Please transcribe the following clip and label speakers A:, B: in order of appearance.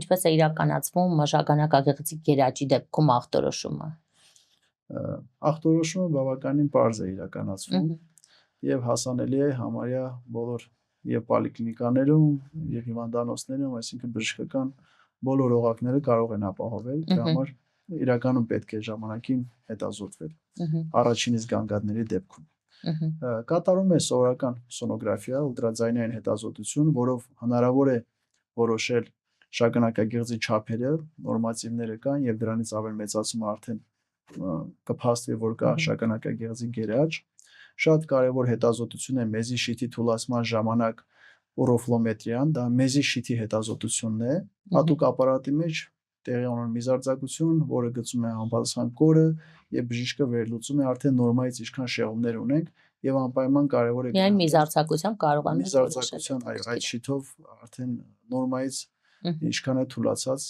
A: ինչպես է իրականացվում շագանակագեղձի գերաճի դեպքում ախտորոշումը։
B: Ախտորոշումը բավականին պարզ է իրականացվում եւ հասանելի է համարյա բոլոր եւ պոլիկլինիկաներում եւ հիվանդանոցներում, այսինքն բժշկական բոլոր օղակները կարող են ապահովել, դրա համար իրականում պետք է ժամանակին հետազոտվել առաջին իսկ գանգատների դեպքում։ Կատարում է սովորական սոնոգրաֆիա, ուլտրաձայնային հետազոտություն, որով հնարավոր է որոշել շագանակագեղձի չափերը, նորմատիվները կան եւ դրանից ավել մեծացումը արդեն կփաստվի, որ կա շագանակագեղձի գերաճ։ Շատ կարևոր հետազոտություն է մեզի շիթի թուլացման ժամանակ օրոֆլոմետրիան, դա մեզի շիթի հետազոտությունն է, հատուկ ապարատի մեջ տեղի ունեն միզարձակություն, որը գծում է համապատասխան կորը եւ բժիշկը վերլուծում է արդեն նորմայից ինչքան շեղումներ ունենք եւ անպայման կարևոր է
A: միայն միզարձակությամբ կարողանում
B: միզարձակության այդ շիթով արդեն նորմայից ինչքան է թուլացած